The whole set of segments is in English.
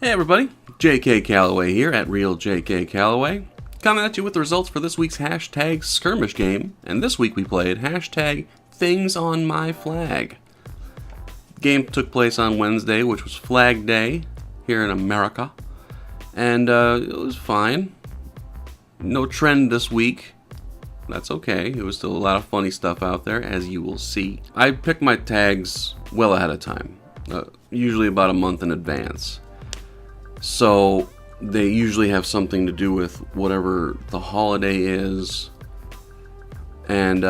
Hey everybody, JK Calloway here at Real JK Calloway, coming at you with the results for this week's hashtag skirmish game, and this week we played hashtag things on my flag. The game took place on Wednesday, which was Flag Day here in America, and it was fine. No trend this week. That's okay. It was still a lot of funny stuff out there, as you will see. I picked my tags well ahead of time, usually about a month in advance. So they usually have something to do with whatever the holiday is, and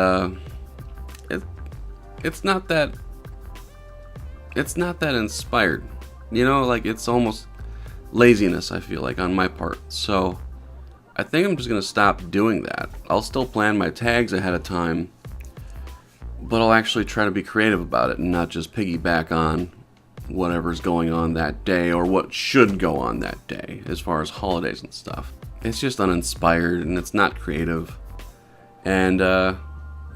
it's not that inspired, you know. Like, it's almost laziness, I feel like, on my part. So I think I'm just gonna stop doing that. I'll still plan my tags ahead of time, but I'll actually try to be creative about it and not just piggyback on whatever's going on that day or what should go on that day as far as holidays and stuff. It's just uninspired and it's not creative, and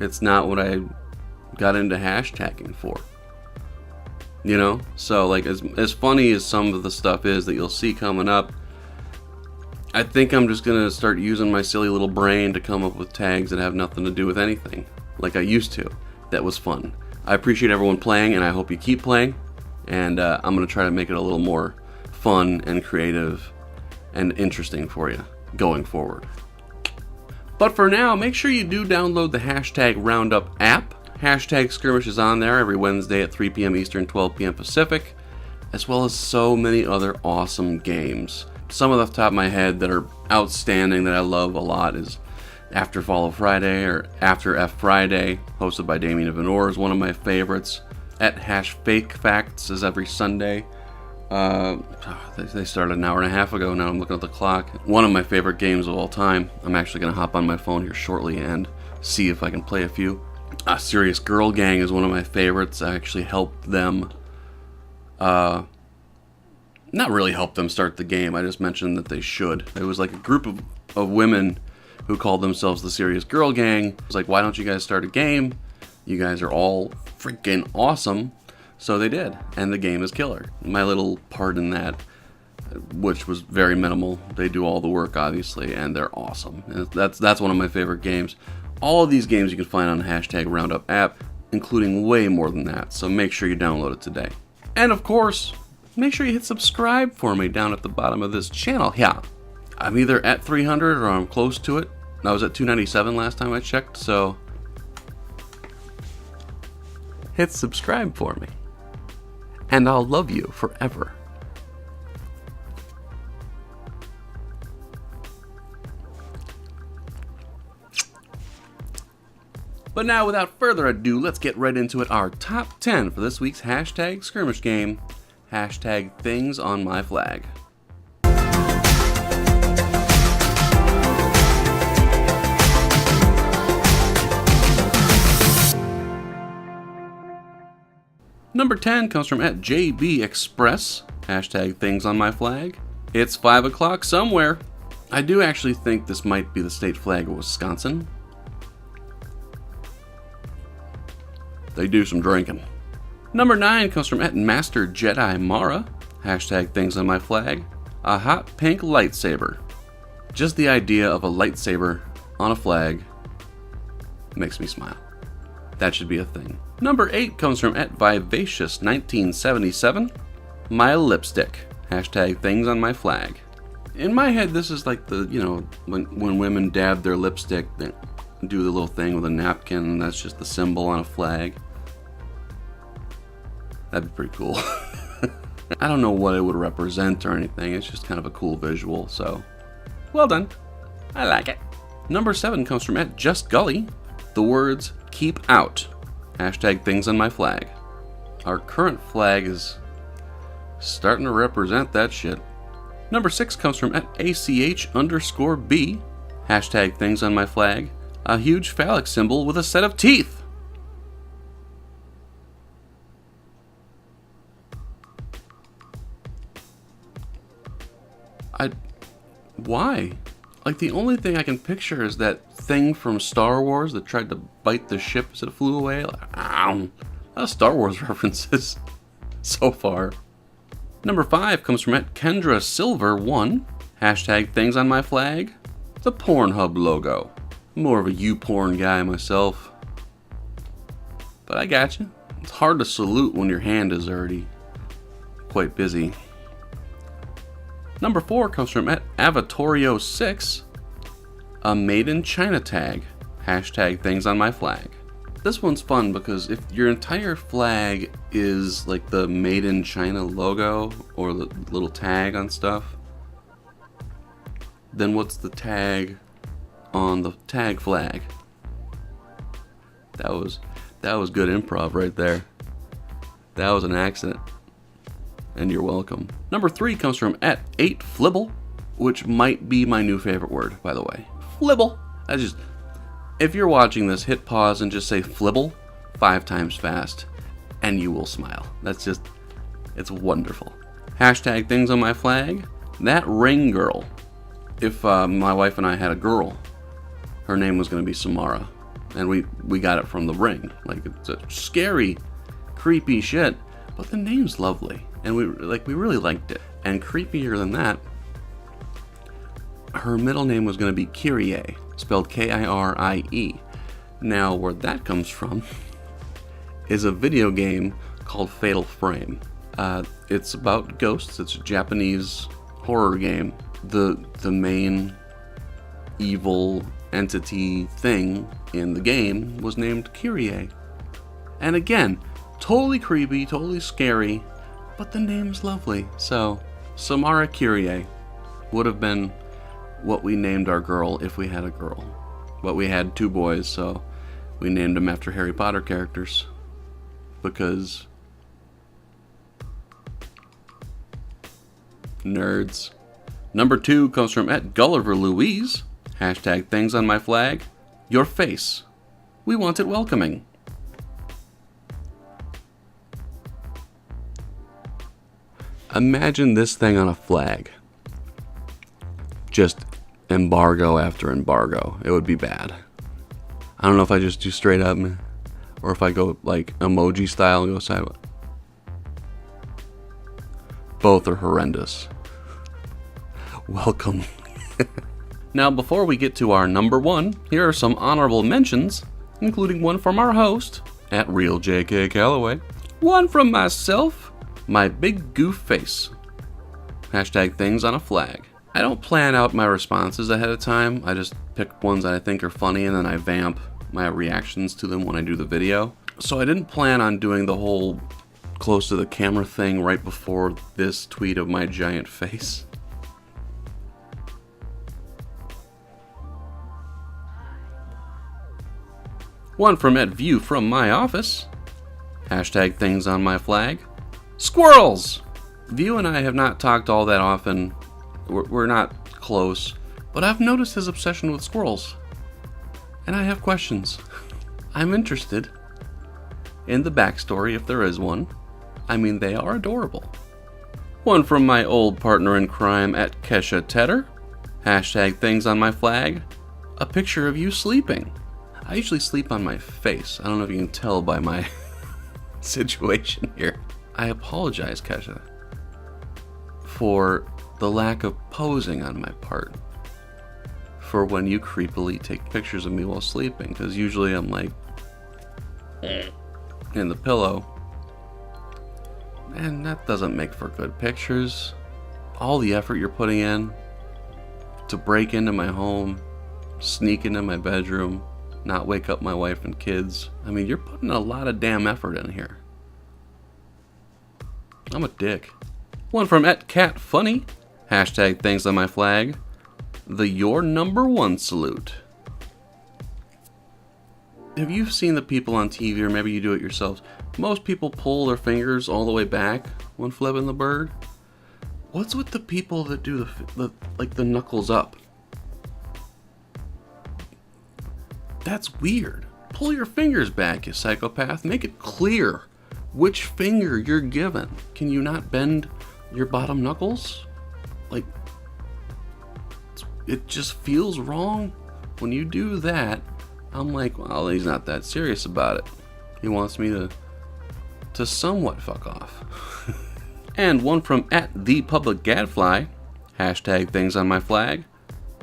it's not what I got into hashtagging for, you know. So like, as funny as some of the stuff is that you'll see coming up, I think I'm just gonna start using my silly little brain to come up with tags that have nothing to do with anything like I used to. That was fun. I appreciate everyone playing, and I hope you keep playing. And I'm going to try to make it a little more fun and creative and interesting for you going forward. But for now, make sure you do download the hashtag Roundup app. Hashtag Skirmish is on there every Wednesday at 3 p.m. Eastern, 12 p.m. Pacific, as well as so many other awesome games. Some of the top of my head that are outstanding that I love a lot is After Follow Friday, or After F Friday, hosted by Damien Venor, is one of my favorites. At Fake Facts is every Sunday. They started an hour and a half ago. Now I'm looking at the clock. One of my favorite games of all time. I'm actually going to hop on my phone here shortly and see if I can play a few. Serious Girl Gang is one of my favorites. I actually helped them. Not really helped them start the game. I just mentioned that they should. It was like a group of women who called themselves the Serious Girl Gang. It was like, why don't you guys start a game? You guys are all freaking awesome. So they did, and the game is killer. My little part in that, which was very minimal. They do all the work, obviously, and they're awesome. And that's one of my favorite games. All of these games you can find on the hashtag Roundup app, including way more than that. So make sure you download it today. And of course, make sure you hit subscribe for me down at the bottom of this channel. Yeah, I'm either at 300 or I'm close to it. I was at 297 last time I checked, so hit subscribe for me, and I'll love you forever. But now, without further ado, let's get right into it. Our top 10 for this week's hashtag skirmish game, hashtag things on my flag. Number 10 comes from at JB Express, hashtag things on my flag. It's 5 o'clock somewhere. I do actually think this might be the state flag of Wisconsin. They do some drinking. Number 9 comes from at Master Jedi Mara, hashtag things on my flag. A hot pink lightsaber. Just the idea of a lightsaber on a flag makes me smile. That should be a thing. Number 8 comes from at Vivacious1977. My lipstick. Hashtag things on my flag. In my head, this is like the, you know, when women dab their lipstick, they do the little thing with a napkin, and that's just the symbol on a flag. That'd be pretty cool. I don't know what it would represent or anything. It's just kind of a cool visual, so well done. I like it. Number 7 comes from at Just Gully. The words, keep out. Hashtag things on my flag. Our current flag is starting to represent that shit. Number 6 comes from at ACH_B. Hashtag things on my flag. A huge phallic symbol with a set of teeth. Why? Like, the only thing I can picture is that thing from Star Wars that tried to bite the ship as it flew away. Like, ow. A lot of Star Wars references so far. Number 5 comes from Kendra Silver 1. Hashtag things on my flag. The Pornhub logo. More of a YouPorn guy myself. But I got you. It's hard to salute when your hand is already quite busy. Number 4 comes from Avatorio6. A Made in China tag. Hashtag things on my flag. This one's fun because if your entire flag is like the Made in China logo or the little tag on stuff, then what's the tag on the tag flag? That was good improv right there. That was an accident. And you're welcome. Number 3 comes from @8flibble, which might be my new favorite word, by the way. Flibble. If you're watching this, hit pause and just say flibble 5 times fast, and you will smile. It's wonderful. Hashtag things on my flag. That ring girl. If my wife and I had a girl, her name was going to be Samara, and we got it from the ring. Like, it's a scary, creepy shit, but the name's lovely, and we really liked it. And creepier than that, her middle name was going to be Kyrie, spelled Kirie. Now, where that comes from is a video game called Fatal Frame. It's about ghosts. It's a Japanese horror game. The main evil entity thing in the game was named Kyrie. And again, totally creepy, totally scary, but the name's lovely. So, Samara Kyrie would have been what we named our girl if we had a girl. But we had 2 boys, so we named them after Harry Potter characters. Because nerds. Number 2 comes from @Gulliver Louise. Hashtag things on my flag. Your face. We want it welcoming. Imagine this thing on a flag. Just embargo after embargo. It would be bad. I don't know if I just do straight up, or if I go like emoji style and go sideways. Both are horrendous. Welcome. Now, before we get to our number 1, here are some honorable mentions, including one from our host, @RealJKCalloway. One from myself, my big goof face. Hashtag things on a flag. I don't plan out my responses ahead of time. I just pick ones that I think are funny, and then I vamp my reactions to them when I do the video. So I didn't plan on doing the whole close to the camera thing right before this tweet of my giant face. One from @View from my office. Hashtag things on my flag. Squirrels! View and I have not talked all that often. We're not close, but I've noticed his obsession with squirrels. And I have questions. I'm interested in the backstory, if there is one. I mean, they are adorable. One from my old partner in crime @Kesha Tedder. Hashtag things on my flag. A picture of you sleeping. I usually sleep on my face. I don't know if you can tell by my situation here. I apologize, Kesha, for the lack of posing on my part for when you creepily take pictures of me while sleeping, because usually I'm like in the pillow, and that doesn't make for good pictures. All the effort you're putting in to break into my home, sneak into my bedroom, not wake up my wife and kids. I mean, you're putting a lot of damn effort in here. I'm a dick. One from @CatFunny. Hashtag things on my flag. The Your Number 1 salute. Have you seen the people on TV, or maybe you do it yourselves? Most people pull their fingers all the way back when flipping the bird. What's with the people that do the knuckles up? That's weird. Pull your fingers back, you psychopath. Make it clear which finger you're given. Can you not bend your bottom knuckles? Like, it just feels wrong when you do that. I'm like, well, he's not that serious about it. He wants me to somewhat fuck off. And one from @ThePublicGadfly, hashtag things on my flag.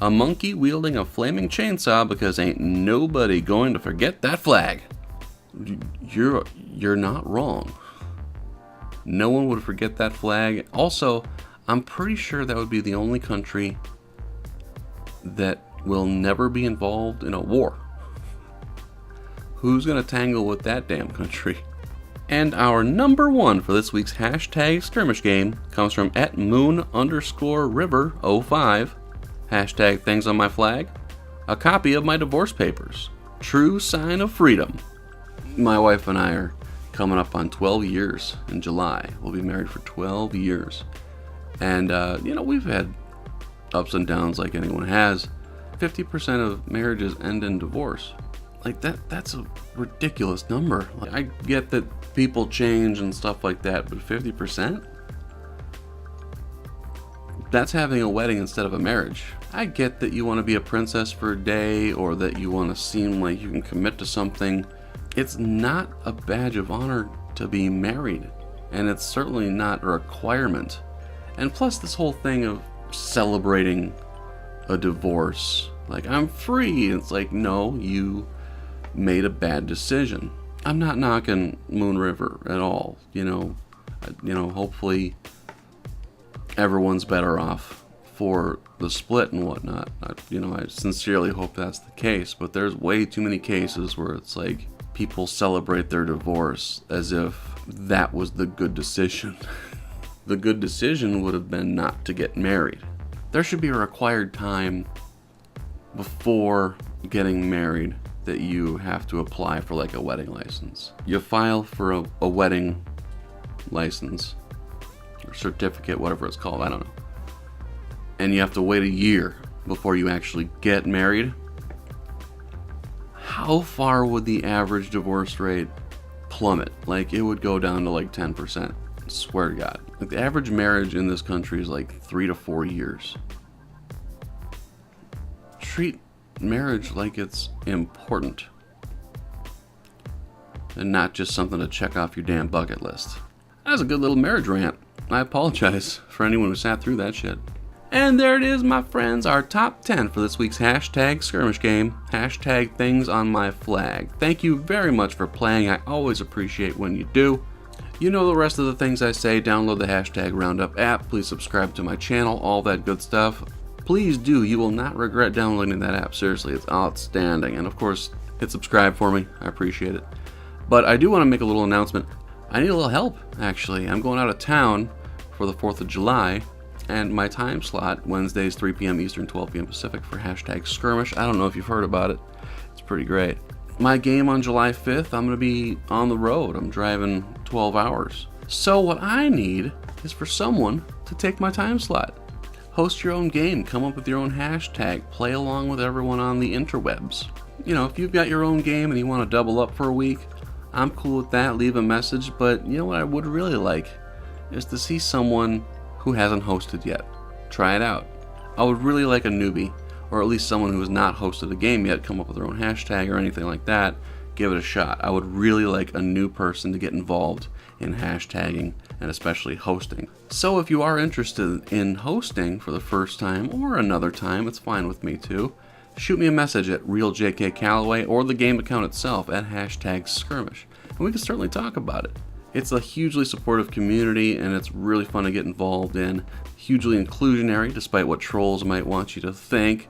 A monkey wielding a flaming chainsaw because ain't nobody going to forget that flag. You're not wrong. No one would forget that flag. Also, I'm pretty sure that would be the only country that will never be involved in a war. Who's gonna tangle with that damn country? And our number one for this week's hashtag skirmish game comes from @moon_river05, hashtag things on my flag. A copy of my divorce papers. True sign of freedom. My wife and I are coming up on 12 years in July. We'll be married for 12 years. And, we've had ups and downs like anyone has. 50% of marriages end in divorce. Like, that's a ridiculous number. Like, I get that people change and stuff like that, but 50%? That's having a wedding instead of a marriage. I get that you want to be a princess for a day, or that you want to seem like you can commit to something. It's not a badge of honor to be married, and it's certainly not a requirement. And plus, this whole thing of celebrating a divorce, like, I'm free. It's like, no, you made a bad decision. I'm not knocking Moon River at all. Hopefully everyone's better off for the split and whatnot. I sincerely hope that's the case, but there's way too many cases where it's like people celebrate their divorce as if that was the good decision. The good decision would have been not to get married. There should be a required time before getting married that you have to apply for, like, a wedding license. You file for a wedding license or certificate, whatever it's called, I don't know. And you have to wait a year before you actually get married. How far would the average divorce rate plummet? Like, it would go down to like 10%. I swear to God. Like, the average marriage in this country is like 3 to 4 years. Treat marriage like it's important and not just something to check off your damn bucket list. That was a good little marriage rant. I apologize for anyone who sat through that shit. And there it is, my friends, our top 10 for this week's hashtag skirmish game, hashtag things on my flag. Thank you very much for playing. I always appreciate when you do. You know the rest of the things I say. Download the hashtag Roundup app. Please subscribe to my channel, all that good stuff. Please do. You will not regret downloading that app. Seriously, it's outstanding. And of course, hit subscribe for me. I appreciate it. But I do want to make a little announcement. I need a little help, actually. I'm going out of town for the 4th of July, and my time slot, Wednesdays, 3 p.m. Eastern, 12 p.m. Pacific, for hashtag skirmish. I don't know if you've heard about it. It's pretty great. My game on July 5th, I'm going to be on the road. I'm driving 12 hours. So what I need is for someone to take my time slot. Host your own game, come up with your own hashtag, play along with everyone on the interwebs. If you've got your own game and you want to double up for a week, I'm cool with that. Leave a message. But you know what I would really like is to see someone who hasn't hosted yet. Try it out. I would really like a newbie, or at least someone who has not hosted a game yet, come up with their own hashtag or anything like that. Give it a shot. I would really like a new person to get involved in hashtagging and especially hosting. So if you are interested in hosting for the first time or another time, it's fine with me too. Shoot me a message at RealJKCalloway or the game account itself at hashtag skirmish, and we can certainly talk about it. It's a hugely supportive community, and it's really fun to get involved in. Hugely inclusionary, despite what trolls might want you to think.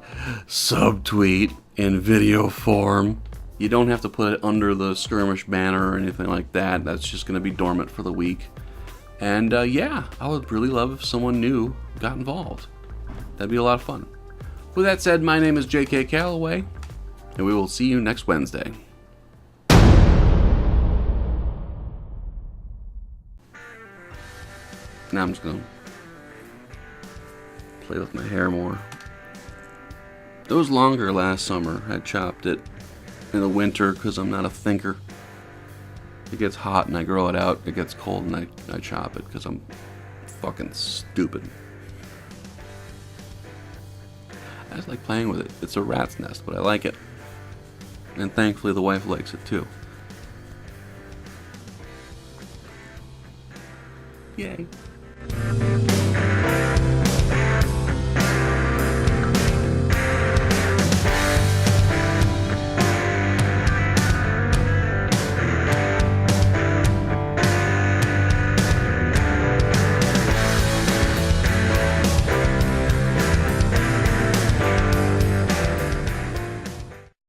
Subtweet in video form. You don't have to put it under the skirmish banner or anything like that. That's just going to be dormant for the week. And I would really love if someone new got involved. That'd be a lot of fun. With that said, my name is J.K. Calloway, and we will see you next Wednesday. Now I'm just going to play with my hair more. It was longer last summer. I chopped it in the winter because I'm not a thinker. It gets hot and I grow it out. It gets cold and I chop it because I'm fucking stupid. I just like playing with it. It's a rat's nest, but I like it. And thankfully the wife likes it too. Yay. Bye.